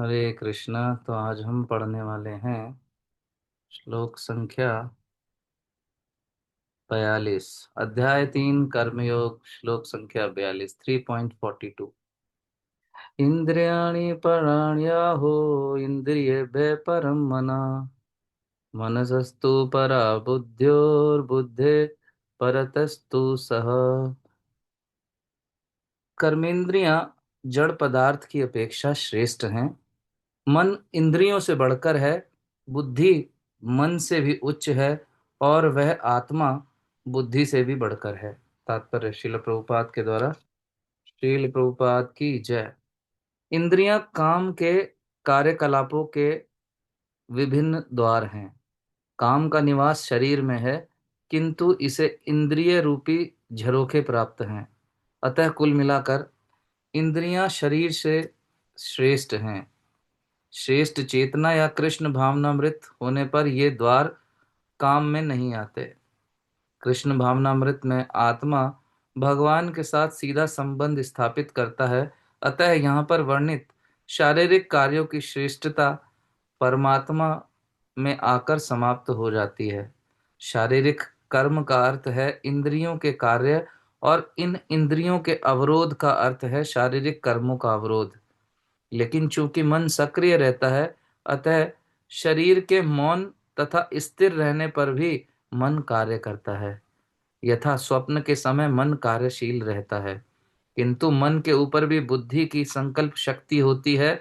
हरे कृष्णा। तो आज हम पढ़ने वाले हैं श्लोक संख्या 42, अध्याय 3 कर्मयोग, श्लोक संख्या 42, 3.42। इंद्रियाणि पराण्याहो इंद्रियेभ्यः परं मनः, मनसस्तु परा बुद्ध्योर्बुद्धे परतस्तु सः। कर्मेंद्रियां जड़ पदार्थ की अपेक्षा श्रेष्ठ हैं। मन इंद्रियों से बढ़कर है, बुद्धि मन से भी उच्च है, और वह आत्मा बुद्धि से भी बढ़कर है। तात्पर्य श्रील प्रभुपाद के द्वारा। श्रील प्रभुपाद की जय। इंद्रियां काम के कार्यकलापों के विभिन्न द्वार हैं। काम का निवास शरीर में है, किंतु इसे इंद्रिय रूपी झरोखे प्राप्त हैं। अतः कुल मिलाकर इंद्रियां शरीर से श्रेष्ठ हैं। श्रेष्ठ चेतना या कृष्ण भावनामृत होने पर ये द्वार काम में नहीं आते। कृष्ण भावनामृत में आत्मा भगवान के साथ सीधा संबंध स्थापित करता है। अतः यहाँ पर वर्णित शारीरिक कार्यों की श्रेष्ठता परमात्मा में आकर समाप्त हो जाती है। शारीरिक कर्म का अर्थ है इंद्रियों के कार्य, और इन इंद्रियों के अवरोध का अर्थ है शारीरिक कर्मों का अवरोध। लेकिन चूंकि मन सक्रिय रहता है, अतः शरीर के मौन तथा स्थिर रहने पर भी मन कार्य करता है। यथा स्वप्न के समय मन कार्यशील रहता है, किंतु मन के ऊपर भी बुद्धि की संकल्प शक्ति होती है,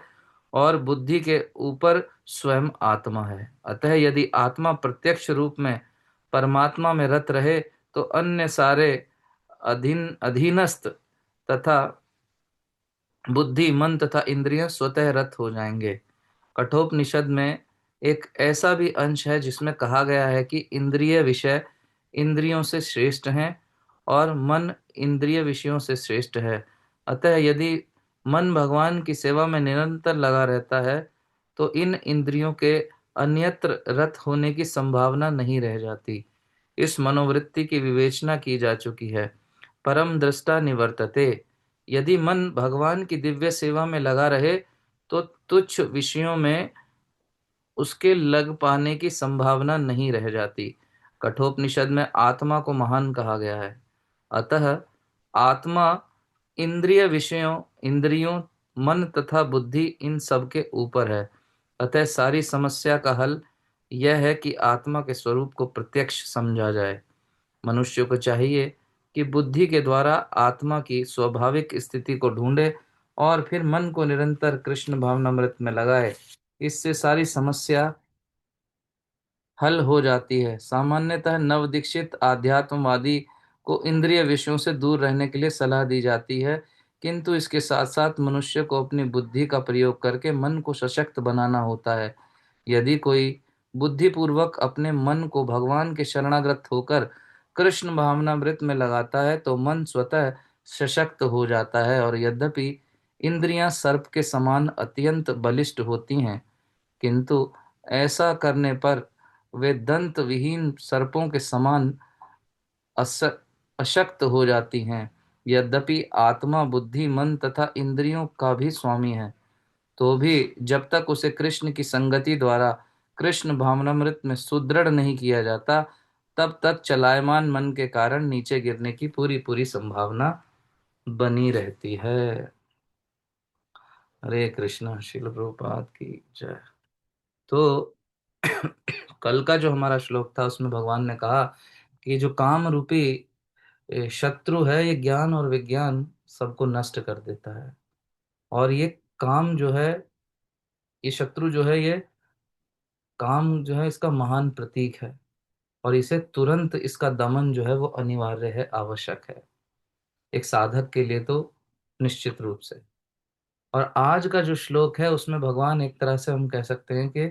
और बुद्धि के ऊपर स्वयं आत्मा है। अतः यदि आत्मा प्रत्यक्ष रूप में परमात्मा में रत रहे, तो अन्य सारे अधीनस्थ तथा बुद्धि, मन तथा इंद्रियां स्वतः रत हो जाएंगे। कठोपनिषद में एक ऐसा भी अंश है जिसमें कहा गया है कि इंद्रिय विषय इंद्रियों से श्रेष्ठ हैं, और मन इंद्रिय विषयों से श्रेष्ठ है। अतः यदि मन भगवान की सेवा में निरंतर लगा रहता है, तो इन इंद्रियों के अन्यत्र रत होने की संभावना नहीं रह जाती। इस मनोवृत्ति की विवेचना की जा चुकी है। परम दृष्टा निवर्तते। यदि मन भगवान की दिव्य सेवा में लगा रहे, तो तुच्छ विषयों में उसके लग पाने की संभावना नहीं रह जाती। कठोपनिषद में आत्मा को महान कहा गया है। अतः आत्मा इंद्रिय विषयों, इंद्रियों, मन तथा बुद्धि इन सब के ऊपर है। अतः सारी समस्या का हल यह है कि आत्मा के स्वरूप को प्रत्यक्ष समझा जाए। मनुष्य को चाहिए कि बुद्धि के द्वारा आत्मा की स्वाभाविक स्थिति को ढूंढे, और फिर मन को निरंतर कृष्ण भावनामृत में लगाए। इससे सारी समस्या हल हो जाती है। सामान्यतः नवदीक्षित आध्यात्मवादी को इंद्रिय विषयों से दूर रहने के लिए सलाह दी जाती है, किंतु इसके साथ साथ मनुष्य को अपनी बुद्धि का प्रयोग करके मन को सशक्त बनाना होता है। यदि कोई बुद्धिपूर्वक अपने मन को भगवान के शरणागत होकर कृष्ण भावनामृत में लगाता है, तो मन स्वतः सशक्त हो जाता है। और यद्यपि इंद्रियां सर्प के समान अत्यंत बलिष्ठ होती हैं, किंतु ऐसा करने पर वे दंत विहीन सर्पों के समान अस अशक्त हो जाती हैं। यद्यपि आत्मा बुद्धि, मन तथा इंद्रियों का भी स्वामी है, तो भी जब तक उसे कृष्ण की संगति द्वारा कृष्ण भावनामृत में सुदृढ़ नहीं किया जाता, तब तक चलायमान मन के कारण नीचे गिरने की पूरी पूरी संभावना बनी रहती है। हरे कृष्णा। श्रील प्रभुपाद की जय। तो कल का जो हमारा श्लोक था, उसमें भगवान ने कहा कि जो काम रूपी शत्रु है, ये ज्ञान और विज्ञान सबको नष्ट कर देता है। और ये काम जो है, ये शत्रु जो है, ये काम जो है इसका महान प्रतीक है, और इसे तुरंत इसका दमन जो है वो अनिवार्य है, आवश्यक है एक साधक के लिए, तो निश्चित रूप से। और आज का जो श्लोक है, उसमें भगवान एक तरह से हम कह सकते हैं कि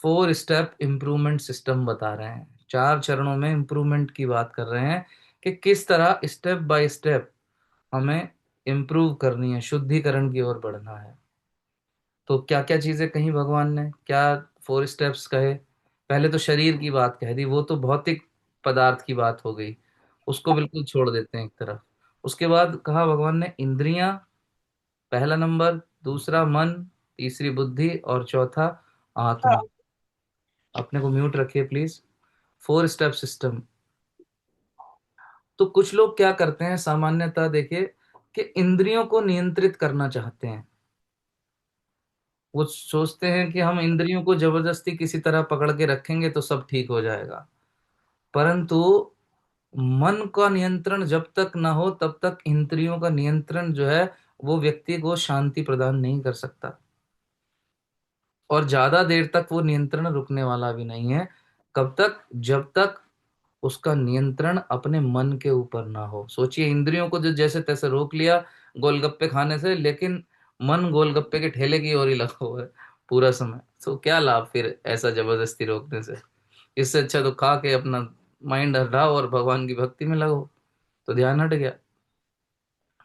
4 स्टेप इम्प्रूवमेंट सिस्टम बता रहे हैं। 4 चरणों में इम्प्रूवमेंट की बात कर रहे हैं कि किस तरह स्टेप बाय स्टेप हमें इम्प्रूव करनी है, शुद्धिकरण की ओर बढ़ना है। तो क्या क्या चीजें कही भगवान ने, क्या 4 स्टेप्स कहे। पहले तो शरीर की बात कह दी, वो तो भौतिक पदार्थ की बात हो गई, उसको बिल्कुल छोड़ देते हैं एक तरफ। उसके बाद कहा भगवान ने इंद्रियां पहला नंबर, दूसरा मन, तीसरी बुद्धि और चौथा आत्मा। हाँ। अपने को म्यूट रखिए प्लीज। 4 step system. तो कुछ लोग क्या करते हैं सामान्यतः देखिए, कि इंद्रियों को नियंत्रित करना चाहते हैं। वो सोचते हैं कि हम इंद्रियों को जबरदस्ती किसी तरह पकड़ के रखेंगे तो सब ठीक हो जाएगा। परंतु मन का नियंत्रण जब तक ना हो तब तक इंद्रियों का नियंत्रण जो है वो व्यक्ति को शांति प्रदान नहीं कर सकता। और ज्यादा देर तक वो नियंत्रण रुकने वाला भी नहीं है। कब तक? जब तक उसका नियंत्रण अपने मन के ऊपर ना हो। सोचिए, इंद्रियों को जो जैसे तैसे रोक लिया गोलगप्पे खाने से, लेकिन मन गोलगप्पे के ठेले की ओर ही लगा हुआ है पूरा समय, तो क्या लाभ फिर ऐसा जबरदस्ती रोकने से? इससे अच्छा तो खा के अपना माइंड हटाओ और भगवान की भक्ति में लगो, तो ध्यान हट गया।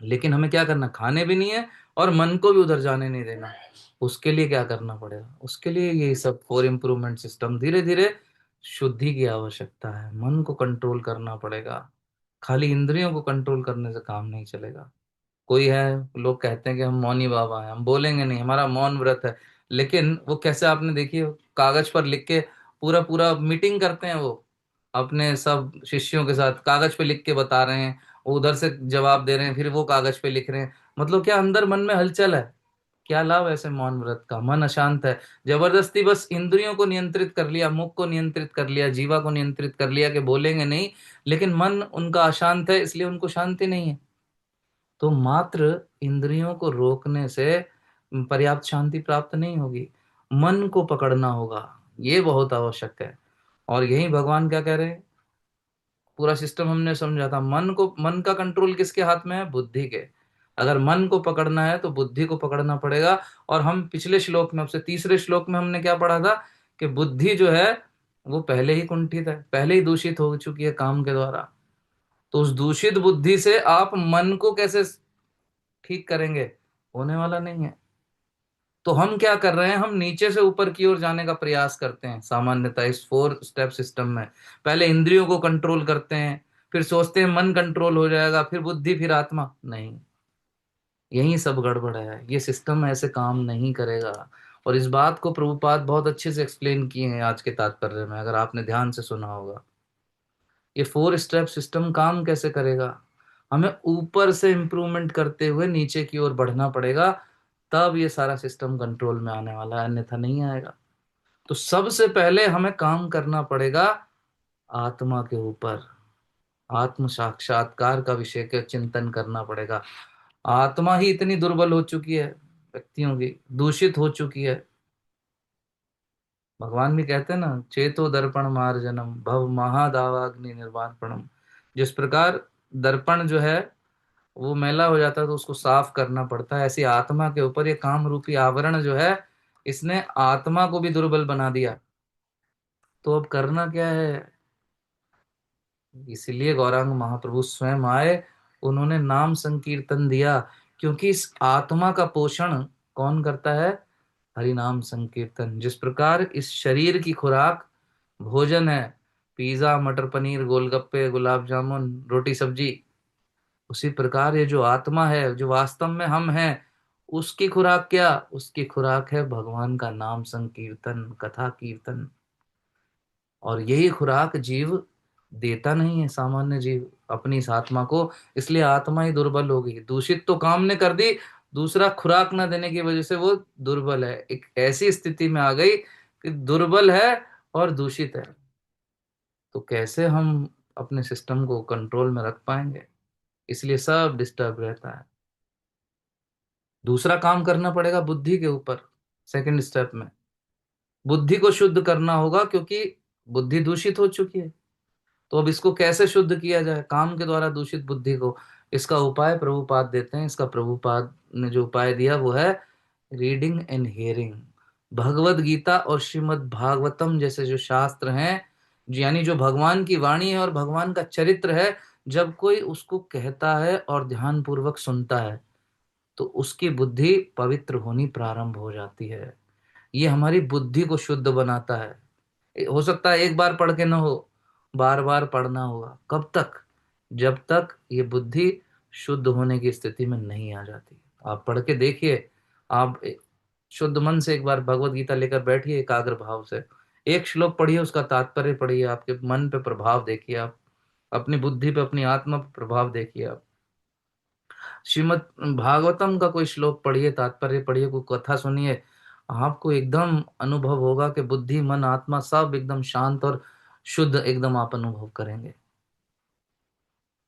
लेकिन हमें क्या करना? खाने भी नहीं है और मन को भी उधर जाने नहीं देना। उसके लिए क्या करना पड़ेगा? उसके लिए ये सब फॉर इम्प्रूवमेंट सिस्टम, धीरे धीरे शुद्धि की आवश्यकता है। मन को कंट्रोल करना पड़ेगा। खाली इंद्रियों को कंट्रोल करने से काम नहीं चलेगा। कोई है, लोग कहते हैं कि हम मौनी बाबा हैं, हम बोलेंगे नहीं, हमारा मौन व्रत है। लेकिन वो कैसे, आपने देखिए, कागज पर लिख के पूरा पूरा मीटिंग करते हैं वो अपने सब शिष्यों के साथ, कागज पे लिख के बता रहे हैं, वो उधर से जवाब दे रहे हैं, फिर वो कागज पे लिख रहे हैं। मतलब क्या अंदर मन में हलचल है? क्या लाभ ऐसे मौन व्रत का? मन अशांत है। जबरदस्ती बस इंद्रियों को नियंत्रित कर लिया, मुख को नियंत्रित कर लिया, जीवा को नियंत्रित कर लिया कि बोलेंगे नहीं, लेकिन मन उनका अशांत है, इसलिए उनको शांति नहीं है। तो मात्र इंद्रियों को रोकने से पर्याप्त शांति प्राप्त नहीं होगी। मन को पकड़ना होगा, ये बहुत आवश्यक है। और यही भगवान क्या कह रहे हैं? पूरा सिस्टम हमने समझा था। मन का कंट्रोल किसके हाथ में है? बुद्धि के। अगर मन को पकड़ना है तो बुद्धि को पकड़ना पड़ेगा। और हम पिछले श्लोक में, अब से तीसरे श्लोक में हमने क्या पढ़ा था? कि बुद्धि जो है वो पहले ही कुंठित है, पहले ही दूषित हो चुकी है काम के द्वारा। तो उस दूषित बुद्धि से आप मन को कैसे ठीक करेंगे? होने वाला नहीं है। तो हम क्या कर रहे हैं? हम नीचे से ऊपर की ओर जाने का प्रयास करते हैं सामान्यतः इस 4 स्टेप सिस्टम में। पहले इंद्रियों को कंट्रोल करते हैं, फिर सोचते हैं मन कंट्रोल हो जाएगा, फिर बुद्धि, फिर आत्मा। नहीं, यही सब गड़बड़ है। ये सिस्टम ऐसे काम नहीं करेगा। और इस बात को प्रभुपाद बहुत अच्छे से एक्सप्लेन किए हैं आज के तात्पर्य में, अगर आपने ध्यान से सुना होगा। ये 4 स्टेप सिस्टम काम कैसे करेगा? हमें ऊपर से इंप्रूवमेंट करते हुए नीचे की ओर बढ़ना पड़ेगा, तब ये सारा सिस्टम कंट्रोल में आने वाला है, अन्यथा नहीं आएगा। तो सबसे पहले हमें काम करना पड़ेगा आत्मा के ऊपर। आत्म साक्षात्कार का विषय का चिंतन करना पड़ेगा। आत्मा ही इतनी दुर्बल हो चुकी है, व्यक्तियों की दूषित हो चुकी है। भगवान भी कहते हैं ना, चेतो दर्पण मार्जनम भव महादावाग्नि निर्वापणम। जिस प्रकार दर्पण जो है वो मैला हो जाता है तो उसको साफ करना पड़ता है, ऐसी आत्मा के ऊपर ये काम रूपी आवरण जो है, इसने आत्मा को भी दुर्बल बना दिया। तो अब करना क्या है? इसीलिए गौरांग महाप्रभु स्वयं आए, उन्होंने नाम संकीर्तन दिया। क्योंकि इस आत्मा का पोषण कौन करता है? हरि नाम संकीर्तन। जिस प्रकार इस शरीर की खुराक भोजन है, पिज्जा, मटर पनीर, गोलगप्पे, गुलाब जामुन, रोटी सब्जी, उसी प्रकार ये जो आत्मा है, जो वास्तव में हम हैं, उसकी खुराक क्या? उसकी खुराक है भगवान का नाम संकीर्तन, कथा कीर्तन। और यही खुराक जीव देता नहीं है, सामान्य जीव अपनी इस आत्मा को। इसलिए आत्मा ही दुर्बल हो गई, दूषित तो काम ने कर दी, दूसरा खुराक न देने की वजह से वो दुर्बल है, एक ऐसी स्थिति में आ गई कि दुर्बल है और दूषित है। तो कैसे हम अपने सिस्टम को कंट्रोल में रख पाएंगे? इसलिए सब डिस्टर्ब रहता है। दूसरा काम करना पड़ेगा बुद्धि के ऊपर। सेकंड स्टेप में बुद्धि को शुद्ध करना होगा, क्योंकि बुद्धि दूषित हो चुकी है। तो अब इसको कैसे शुद्ध किया जाए काम के द्वारा दूषित बुद्धि को? इसका उपाय प्रभुपाद देते हैं। इसका प्रभुपाद ने जो उपाय दिया वो है reading and hearing. Bhagavad Gita और श्रीमद् भागवतम जैसे जो शास्त्र हैं, यानी जो भगवान की वाणी है और भगवान का चरित्र है, जब कोई उसको कहता है और ध्यान पूर्वक सुनता है तो उसकी बुद्धि पवित्र होनी प्रारंभ हो जाती है। ये हमारी बुद्धि को शुद्ध बनाता है। हो सकता है एक बार पढ़ के ना हो, बार बार पढ़ना होगा। कब तक? जब तक ये बुद्धि शुद्ध होने की स्थिति में नहीं आ जाती। आप पढ़ के देखिए। आप शुद्ध मन से एक बार भगवत गीता लेकर बैठिए एकाग्र भाव से, एक श्लोक पढ़िए, उसका तात्पर्य पढ़िए, आपके मन पे प्रभाव देखिए आप, अपनी बुद्धि पे, अपनी आत्मा पे प्रभाव देखिए आप। श्रीमद् भागवतम का कोई श्लोक पढ़िए, तात्पर्य पढ़िए, कोई कथा सुनिए, आपको एकदम अनुभव होगा कि बुद्धि मन आत्मा सब एकदम शांत और शुद्ध एकदम आप अनुभव करेंगे।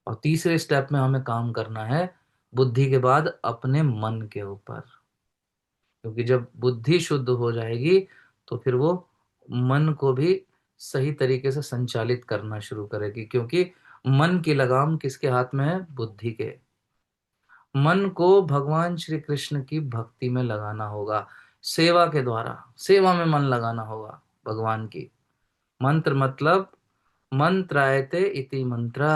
और तीसरे स्टेप में हमें काम करना है बुद्धि के बाद अपने मन के ऊपर, क्योंकि जब बुद्धि शुद्ध हो जाएगी तो फिर वो मन को भी सही तरीके से संचालित करना शुरू करेगी, क्योंकि मन की लगाम किसके हाथ में है? बुद्धि के। मन को भगवान श्री कृष्ण की भक्ति में लगाना होगा, सेवा के द्वारा, सेवा में मन लगाना होगा भगवान की। मंत्र मतलब मंत्रायते इति मंत्र,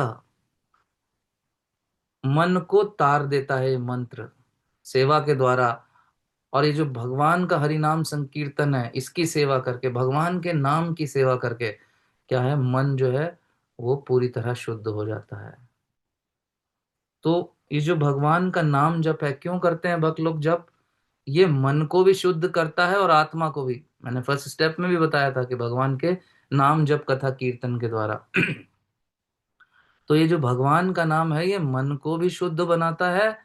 मन को तार देता है मंत्र सेवा के द्वारा। और ये जो भगवान का हरि नाम संकीर्तन है, इसकी सेवा करके, भगवान के नाम की सेवा करके क्या है, मन जो है वो पूरी तरह शुद्ध हो जाता है। तो ये जो भगवान का नाम जप है, क्यों करते हैं भक्त लोग जप? ये मन को भी शुद्ध करता है और आत्मा को भी। मैंने फर्स्ट स्टेप में भी बताया था कि भगवान के नाम जप कथा कीर्तन के द्वारा तो ये जो भगवान का नाम है, ये मन को भी शुद्ध बनाता है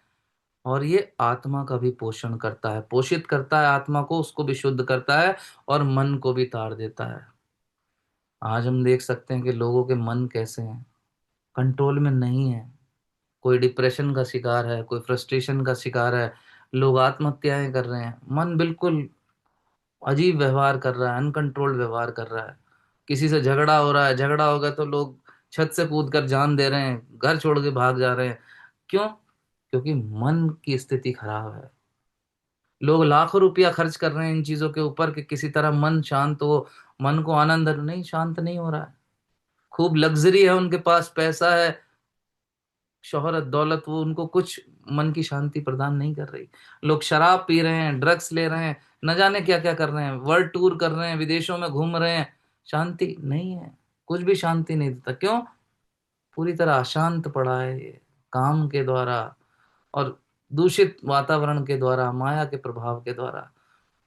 और ये आत्मा का भी पोषण करता है, पोषित करता है आत्मा को, उसको भी शुद्ध करता है और मन को भी तार देता है। आज हम देख सकते हैं कि लोगों के मन कैसे हैं, कंट्रोल में नहीं है। कोई डिप्रेशन का शिकार है, कोई फ्रस्ट्रेशन का शिकार है, लोग आत्महत्याएं कर रहे हैं। मन बिल्कुल अजीब व्यवहार कर रहा है, अनकंट्रोल्ड व्यवहार कर रहा है। किसी से झगड़ा हो रहा है, झगड़ा हो गया तो लोग छत से कूद कर जान दे रहे हैं, घर छोड़ के भाग जा रहे हैं। क्यों? क्योंकि मन की स्थिति खराब है। लोग लाखों रुपया खर्च कर रहे हैं इन चीजों के ऊपर कि किसी तरह मन शांत हो, मन को आनंद, नहीं, शांत नहीं हो रहा है। खूब लग्जरी है उनके पास, पैसा है, शोहरत दौलत, वो उनको कुछ मन की शांति प्रदान नहीं कर रही। लोग शराब पी रहे हैं, ड्रग्स ले रहे हैं, न जाने क्या क्या कर रहे हैं, वर्ल्ड टूर कर रहे हैं, विदेशों में घूम रहे हैं, शांति नहीं है, कुछ भी शांति नहीं देता। क्यों? पूरी तरह अशांत पड़ा है ये, काम के द्वारा और दूषित वातावरण के द्वारा, माया के प्रभाव के द्वारा।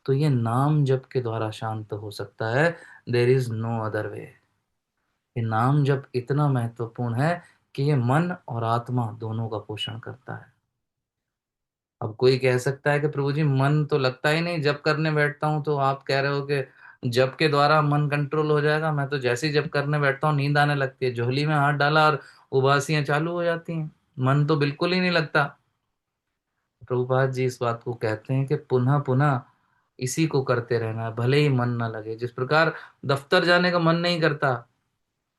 तो ये नाम जप के द्वारा शांत हो सकता है। There is no other way. ये नाम जप इतना महत्वपूर्ण है कि ये मन और आत्मा दोनों का पोषण करता है। अब कोई कह सकता है कि प्रभु जी मन तो लगता ही नहीं, जप करने बैठता हूं तो आप कह रहे हो कि जप के द्वारा मन कंट्रोल हो जाएगा। मैं तो जैसे ही जप करने बैठता हूँ नींद आने लगती है, झोली में हाथ डाला और उबासियां चालू हो जाती हैं, मन तो बिल्कुल ही नहीं लगता। प्रभुपाद जी इस बात को कहते हैं कि पुनः पुनः इसी को करते रहना है, भले ही मन ना लगे। जिस प्रकार दफ्तर जाने का मन नहीं करता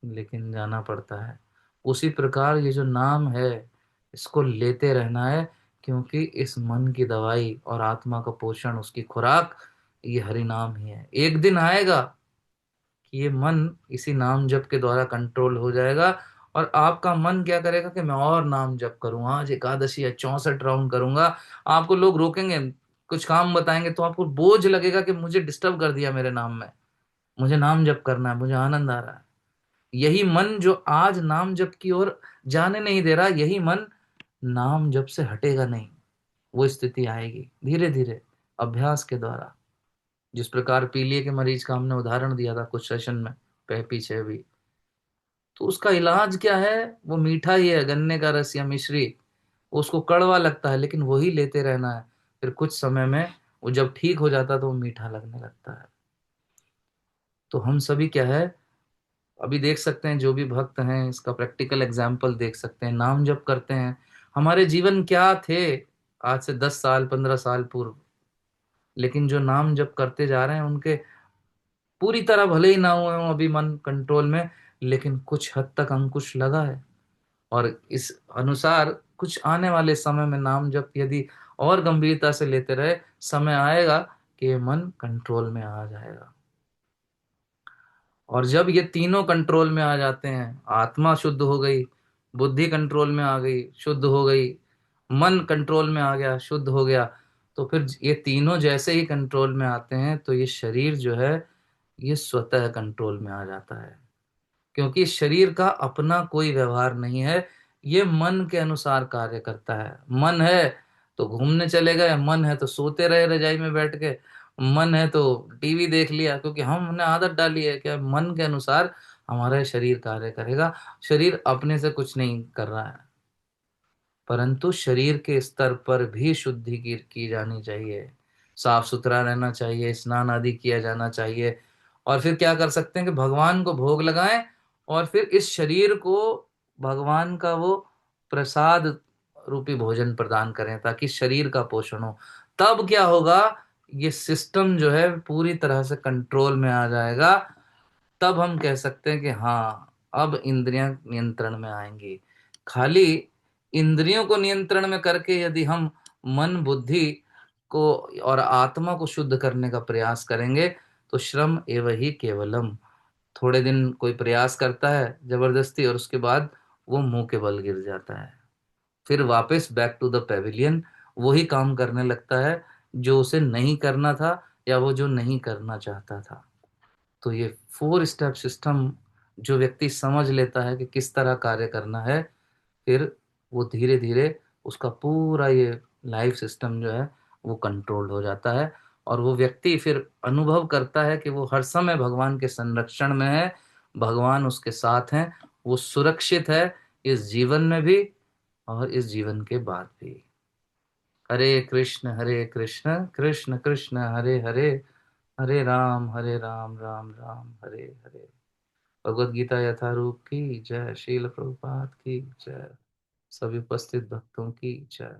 लेकिन जाना पड़ता है, उसी प्रकार ये जो नाम है इसको लेते रहना है, क्योंकि इस मन की दवाई और आत्मा का पोषण, उसकी खुराक ये हरि नाम ही है। एक दिन आएगा कि ये मन इसी नाम जप के द्वारा कंट्रोल हो जाएगा और आपका मन क्या करेगा कि मैं और नाम जप करूँ, आज एकादशी या 64 राउंड करूंगा। आपको लोग रोकेंगे, कुछ काम बताएंगे तो आपको बोझ लगेगा कि मुझे डिस्टर्ब कर दिया मेरे नाम में, मुझे नाम जप करना है, मुझे आनंद आ रहा है। यही मन जो आज नाम जप की ओर जाने नहीं दे रहा, यही मन नाम जप से हटेगा नहीं। वो स्थिति आएगी धीरे धीरे अभ्यास के द्वारा। जिस प्रकार पीलिए के मरीज का हमने उदाहरण दिया था कुछ सेशन में पीछे भी, तो उसका इलाज क्या है? वो मीठा ही है, गन्ने का रस या मिश्री। उसको कड़वा लगता है लेकिन वही लेते रहना है, फिर कुछ समय में वो जब ठीक हो जाता है तो वो मीठा लगने लगता है। तो हम सभी क्या है, अभी देख सकते हैं जो भी भक्त हैं इसका प्रैक्टिकल एग्जाम्पल देख सकते हैं, नाम जप करते हैं। हमारे जीवन क्या थे आज से 10 साल 15 साल पूर्व, लेकिन जो नाम जप करते जा रहे हैं उनके पूरी तरह भले ही ना हुए हों अभी मन कंट्रोल में, लेकिन कुछ हद तक अंकुश लगा है। और इस अनुसार कुछ आने वाले समय में नाम जप यदि और गंभीरता से लेते रहे, समय आएगा कि ये मन कंट्रोल में आ जाएगा। और जब ये तीनों कंट्रोल में आ जाते हैं, आत्मा शुद्ध हो गई, बुद्धि कंट्रोल में आ गई, शुद्ध हो गई, मन कंट्रोल में आ गया, शुद्ध हो गया, तो फिर ये तीनों जैसे ही कंट्रोल में आते हैं तो ये शरीर जो है ये स्वतः कंट्रोल में आ जाता है। क्योंकि शरीर का अपना कोई व्यवहार नहीं है, ये मन के अनुसार कार्य करता है। मन है तो घूमने चले गए, मन है तो सोते रहे रजाई में बैठ के, मन है तो टीवी देख लिया, क्योंकि हमने आदत डाली है कि मन के अनुसार हमारा शरीर कार्य करेगा। शरीर अपने से कुछ नहीं कर रहा है, परंतु शरीर के स्तर पर भी शुद्धि की जानी चाहिए, साफ सुथरा रहना चाहिए, स्नान आदि किया जाना चाहिए। और फिर क्या कर सकते हैं कि भगवान को भोग लगाएं, और फिर इस शरीर को भगवान का वो प्रसाद रूपी भोजन प्रदान करें, ताकि शरीर का पोषण हो। तब क्या होगा, ये सिस्टम जो है पूरी तरह से कंट्रोल में आ जाएगा। तब हम कह सकते हैं कि हाँ, अब इंद्रियां नियंत्रण में आएंगी। खाली इंद्रियों को नियंत्रण में करके यदि हम मन बुद्धि को और आत्मा को शुद्ध करने का प्रयास करेंगे, तो श्रम एव ही केवलम। थोड़े दिन कोई प्रयास करता है जबरदस्ती, और उसके बाद वो मुंह के बल गिर जाता है। फिर वापस बैक टू द पेविलियन वही काम करने लगता है जो उसे नहीं करना था, या वो जो नहीं करना चाहता था। तो ये 4 स्टेप सिस्टम जो व्यक्ति समझ लेता है कि किस तरह कार्य करना है, फिर वो धीरे धीरे उसका पूरा ये लाइफ सिस्टम जो है वो कंट्रोल हो जाता है। और वो व्यक्ति फिर अनुभव करता है कि वो हर समय भगवान के संरक्षण में है, भगवान उसके साथ हैं, वो सुरक्षित है, इस जीवन में भी और इस जीवन के बाद भी। हरे कृष्ण कृष्ण कृष्ण हरे हरे, हरे राम राम राम हरे हरे। भगवद गीता यथारूप की जय, शील प्रभुपाद की जय, सभी उपस्थित भक्तों की जय।